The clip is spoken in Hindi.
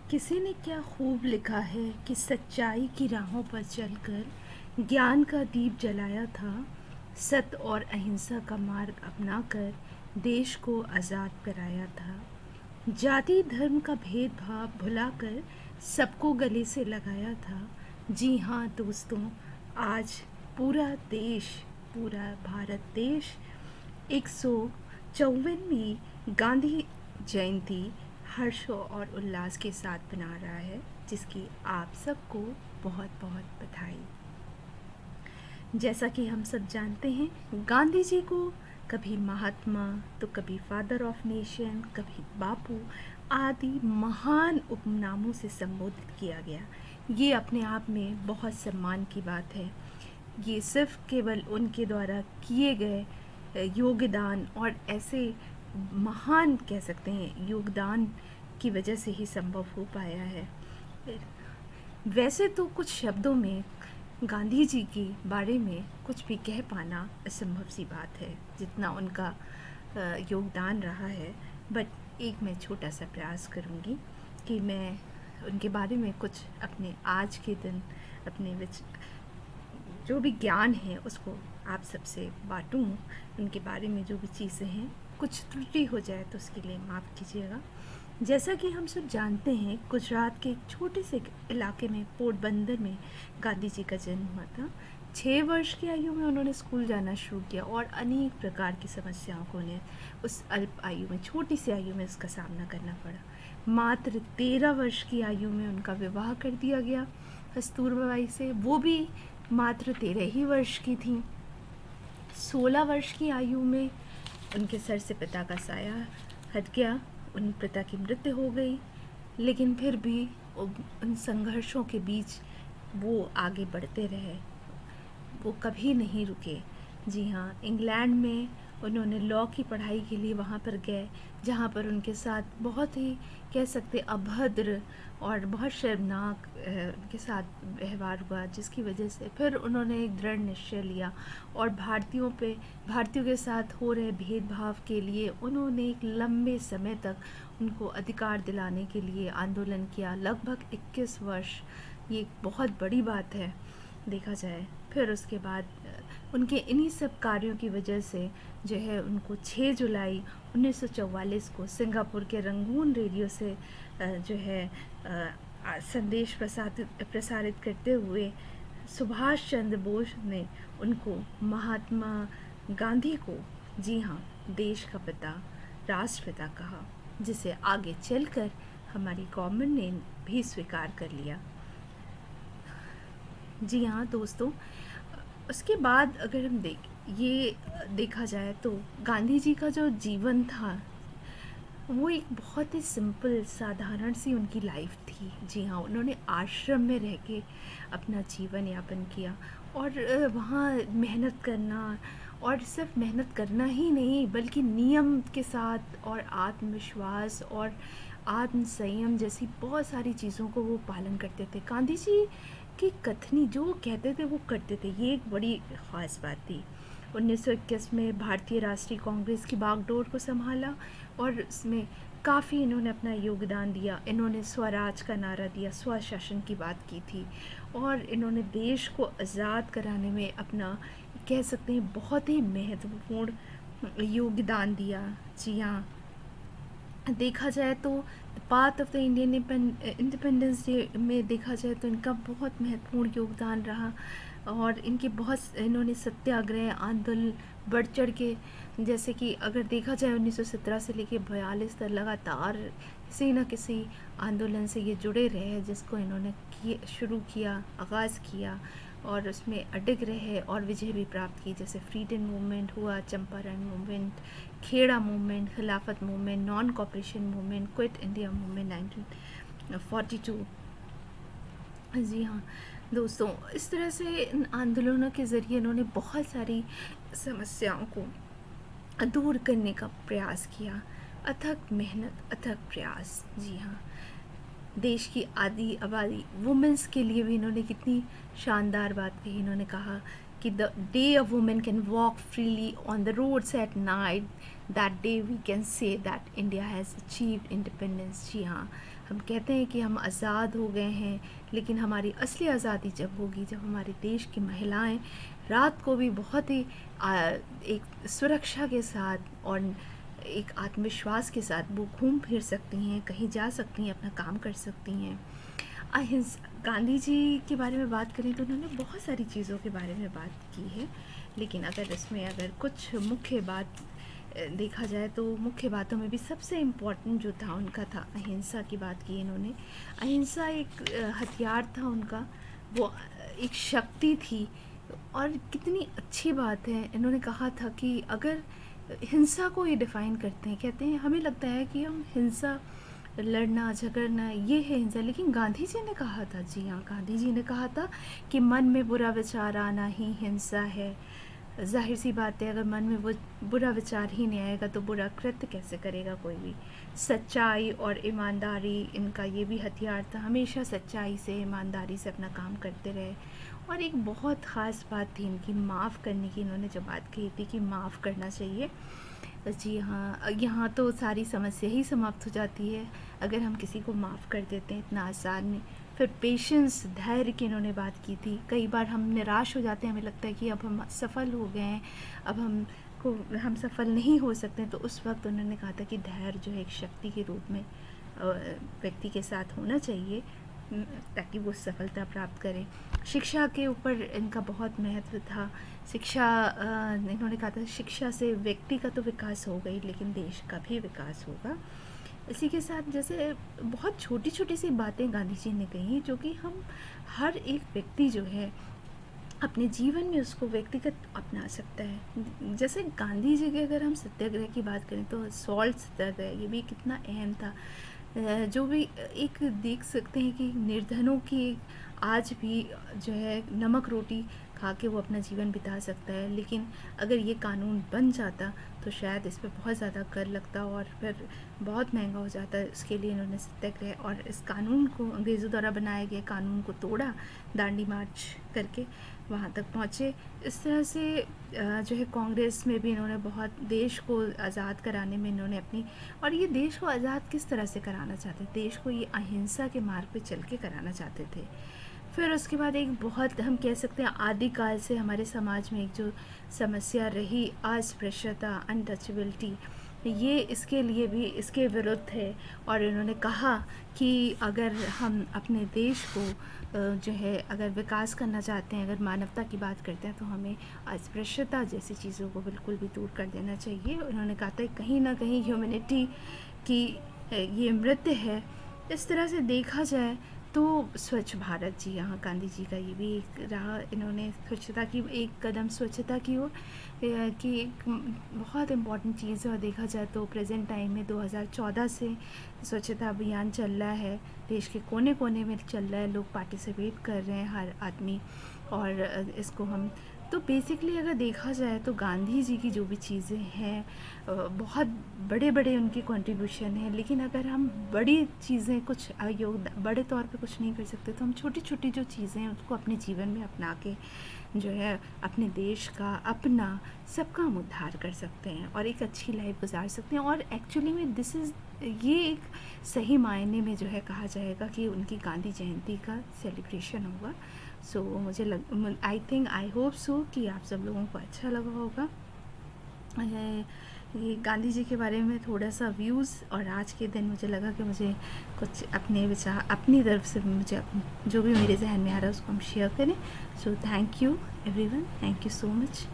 किसी ने क्या खूब लिखा है कि सच्चाई की राहों पर चलकर ज्ञान का दीप जलाया था। सत्य और अहिंसा का मार्ग अपनाकर देश को आज़ाद कराया था। जाति धर्म का भेदभाव भुलाकर सबको गले से लगाया था। जी हाँ दोस्तों, आज पूरा देश, पूरा भारत देश 154वीं गांधी जयंती हर्ष और उल्लास के साथ मना रहा है, जिसकी आप सबको बहुत बहुत बधाई। जैसा कि हम सब जानते हैं, गांधी जी को कभी महात्मा तो कभी फादर ऑफ नेशन, कभी बापू आदि महान उपनामों से संबोधित किया गया। ये अपने आप में बहुत सम्मान की बात है। ये सिर्फ केवल उनके द्वारा किए गए योगदान और ऐसे महान कह सकते हैं योगदान की वजह से ही संभव हो पाया है। वैसे तो कुछ शब्दों में गांधी जी के बारे में कुछ भी कह पाना असंभव सी बात है, जितना उनका योगदान रहा है। बट एक मैं छोटा सा प्रयास करूँगी कि मैं उनके बारे में कुछ अपने आज के दिन अपने जो भी ज्ञान है उसको आप सबसे बांटूँ। उनके बारे में जो भी चीज़ें हैं, कुछ त्रुटि हो जाए तो उसके लिए माफ़ कीजिएगा। जैसा कि हम सब जानते हैं, गुजरात के एक छोटे से इलाके में पोरबंदर में गांधी जी का जन्म हुआ था। 6 वर्ष की आयु में उन्होंने स्कूल जाना शुरू किया और अनेक प्रकार की समस्याओं को उन्हें उस अल्प आयु में, छोटी सी आयु में उसका सामना करना पड़ा। मात्र 13 वर्ष की आयु में उनका विवाह कर दिया गया कस्तूरबा बाई से, वो भी मात्र 13 ही वर्ष की थी। 16 वर्ष की आयु में उनके सर से पिता का साया हट गया, उन पिता की मृत्यु हो गई। लेकिन फिर भी उन संघर्षों के बीच वो आगे बढ़ते रहे, वो कभी नहीं रुके। जी हाँ, इंग्लैंड में उन्होंने लॉ की पढ़ाई के लिए वहाँ पर गए, जहाँ पर उनके साथ बहुत ही कह सकते अभद्र और बहुत शर्मनाक उनके साथ व्यवहार हुआ, जिसकी वजह से फिर उन्होंने एक दृढ़ निश्चय लिया और भारतीयों के साथ हो रहे भेदभाव के लिए उन्होंने एक लंबे समय तक उनको अधिकार दिलाने के लिए आंदोलन किया, लगभग 21 वर्ष। ये एक बहुत बड़ी बात है देखा जाए। फिर उसके बाद उनके इन्हीं सब कार्यों की वजह से जो है उनको 6 जुलाई 1944 को सिंगापुर के रंगून रेडियो से जो है संदेश प्रसारित करते हुए सुभाष चंद्र बोस ने उनको महात्मा गांधी को, जी हाँ, देश का पिता, राष्ट्रपिता कहा, जिसे आगे चलकर हमारी गवर्नमेंट ने भी स्वीकार कर लिया। जी हाँ दोस्तों, उसके बाद अगर हम ये देखा जाए तो गांधी जी का जो जीवन था वो एक बहुत ही सिंपल साधारण सी उनकी लाइफ थी। जी हाँ, उन्होंने आश्रम में रह के अपना जीवन यापन किया और वहाँ मेहनत करना, और सिर्फ मेहनत करना ही नहीं बल्कि नियम के साथ और आत्मविश्वास और आत्म संयम जैसी बहुत सारी चीज़ों को वो पालन करते थे। गांधी जी की कथनी जो कहते थे वो करते थे, ये एक बड़ी ख़ास बात थी। 1921 में भारतीय राष्ट्रीय कांग्रेस की बागडोर को संभाला और इसमें काफ़ी इन्होंने अपना योगदान दिया। इन्होंने स्वराज का नारा दिया, स्वशासन की बात की थी और इन्होंने देश को आज़ाद कराने में अपना कह सकते हैं बहुत ही महत्वपूर्ण योगदान दिया। जी हाँ, देखा जाए तो part of the Indian independence day में देखा जाए तो इनका बहुत महत्वपूर्ण योगदान रहा और इन्होंने सत्याग्रह आंदोलन बढ़ चढ़ के, जैसे कि अगर देखा जाए 1917 से लेके 42 तक लगातार किसी न किसी आंदोलन से ये जुड़े रहे, जिसको इन्होंने शुरू किया, आगाज़ किया और उसमें अडिग रहे और विजय भी प्राप्त की। जैसे फ्रीडम मूवमेंट हुआ, चंपारण मूवमेंट, खेड़ा मूवमेंट, खिलाफत movement, non cooperation movement, quit India movement 1942। जी हाँ दोस्तों, इस तरह से इन आंदोलनों के ज़रिए इन्होंने बहुत सारी समस्याओं को दूर करने का प्रयास किया। अथक मेहनत, अथक प्रयास। जी हाँ, देश की आधी आबादी वुमेंस के लिए भी इन्होंने कितनी शानदार बात कही। इन्होंने कहा कि the day a women can walk freely on the roads at night, that day we can say that India has achieved independence. जी हाँ, हम कहते हैं कि हम आज़ाद हो गए हैं, लेकिन हमारी असली आज़ादी जब होगी जब हमारे देश की महिलाएं रात को भी बहुत ही एक सुरक्षा के साथ और एक आत्मविश्वास के साथ वो घूम फिर सकती हैं, कहीं जा सकती हैं, अपना काम कर सकती हैं। गांधी जी के बारे में बात करें तो उन्होंने बहुत सारी चीज़ों के बारे में बात की है, लेकिन अगर कुछ मुख्य बात देखा जाए तो मुख्य बातों में भी सबसे इम्पोर्टेंट जो था उनका था अहिंसा की बात की इन्होंने। अहिंसा एक हथियार था उनका, वो एक शक्ति थी। और कितनी अच्छी बात है, इन्होंने कहा था कि अगर हिंसा को ये डिफ़ाइन करते हैं, कहते हैं हमें लगता है कि हम हिंसा, लड़ना झगड़ना ये है हिंसा, लेकिन गांधी जी ने कहा था, जी हाँ, गांधी जी ने कहा था कि मन में बुरा विचार आना ही हिंसा है। जाहिर सी बात है, अगर मन में वो बुरा विचार ही नहीं आएगा तो बुरा कृत्य कैसे करेगा कोई भी। सच्चाई और ईमानदारी इनका ये भी हथियार था, हमेशा सच्चाई से ईमानदारी से अपना काम करते रहे। और एक बहुत ख़ास बात थी इनकी माफ़ करने की, इन्होंने जो बात कही थी कि माफ़ करना चाहिए। जी हाँ, यहाँ तो सारी समस्या ही समाप्त हो जाती है अगर हम किसी को माफ़ कर देते हैं, इतना आसान नहीं। फिर पेशेंस, धैर्य की इन्होंने बात की थी। कई बार हम निराश हो जाते हैं, हमें लगता है कि अब हम सफल हो गए हैं, अब हम सफल नहीं हो सकते, तो उस वक्त उन्होंने कहा था कि धैर्य जो है एक शक्ति के रूप में व्यक्ति के साथ होना चाहिए ताकि वो सफलता प्राप्त करें। शिक्षा के ऊपर इनका बहुत महत्व था। शिक्षा, इन्होंने कहा था शिक्षा से व्यक्ति का तो विकास होगा ही, लेकिन देश का भी विकास होगा। इसी के साथ जैसे बहुत छोटी छोटी सी बातें गांधी जी ने कही जो कि हम हर एक व्यक्ति जो है अपने जीवन में उसको व्यक्तिगत अपना सकता है। जैसे गांधी जी के अगर हम सत्याग्रह की बात करें तो सॉल्ट सत्याग्रह ये भी कितना अहम था। जो भी एक देख सकते हैं कि निर्धनों की आज भी जो है नमक रोटी खा के वो अपना जीवन बिता सकता है, लेकिन अगर ये कानून बन जाता तो शायद इस पर बहुत ज़्यादा कर लगता और फिर बहुत महंगा हो जाता है। उसके लिए इन्होंने सत्याग्रह और इस कानून को, अंग्रेज़ों द्वारा बनाए गए कानून को तोड़ा, दांडी मार्च करके वहाँ तक पहुँचे। इस तरह से जो है कांग्रेस में भी इन्होंने बहुत देश को आज़ाद कराने में इन्होंने अपनी, और ये देश को आज़ाद किस तरह से कराना चाहते थे, देश को ये अहिंसा के मार्ग पे चल के कराना चाहते थे। फिर उसके बाद एक बहुत, हम कह सकते हैं आदिकाल से हमारे समाज में एक जो समस्या रही अस्पृश्यता, अनटचेबिलिटी, ये इसके लिए भी इसके विरुद्ध है। और इन्होंने कहा कि अगर हम अपने देश को जो है अगर विकास करना चाहते हैं, अगर मानवता की बात करते हैं, तो हमें अस्पृश्यता जैसी चीज़ों को बिल्कुल भी दूर कर देना चाहिए। उन्होंने कहा था कहीं ना कहीं ह्यूमैनिटी की ये मृत्यु है। इस तरह से देखा जाए तो स्वच्छ भारत, जी हाँ, गांधी जी का ये भी एक रहा। इन्होंने स्वच्छता की एक कदम स्वच्छता की ओर कि एक बहुत इम्पॉर्टेंट चीज़ है। और देखा जाए तो प्रेजेंट टाइम में 2014 से स्वच्छता अभियान चल रहा है, देश के कोने कोने में चल रहा है, लोग पार्टिसिपेट कर रहे हैं हर आदमी। और इसको हम तो बेसिकली अगर देखा जाए तो गांधी जी की जो भी चीज़ें हैं बहुत बड़े बड़े उनके कंट्रीब्यूशन हैं, लेकिन अगर हम बड़ी चीज़ें कुछ योगदान बड़े तौर पे कुछ नहीं कर सकते, तो हम छोटी छोटी जो चीज़ें हैं उसको अपने जीवन में अपना के जो है अपने देश का, अपना, सबका हम उद्धार कर सकते हैं और एक अच्छी लाइफ गुजार सकते हैं। और एक्चुअली में ये एक सही मायने में जो है कहा जाएगा कि उनकी गांधी जयंती का सेलिब्रेशन होगा। सो आई होप सो कि आप सब लोगों को अच्छा लगा होगा ये गांधी जी के बारे में थोड़ा सा व्यूज़। और आज के दिन मुझे लगा कि मुझे कुछ अपने विचार अपनी तरफ से मुझे जो भी मेरे जहन में आ रहा है उसको हम शेयर करें। So thank you everyone, thank you so much.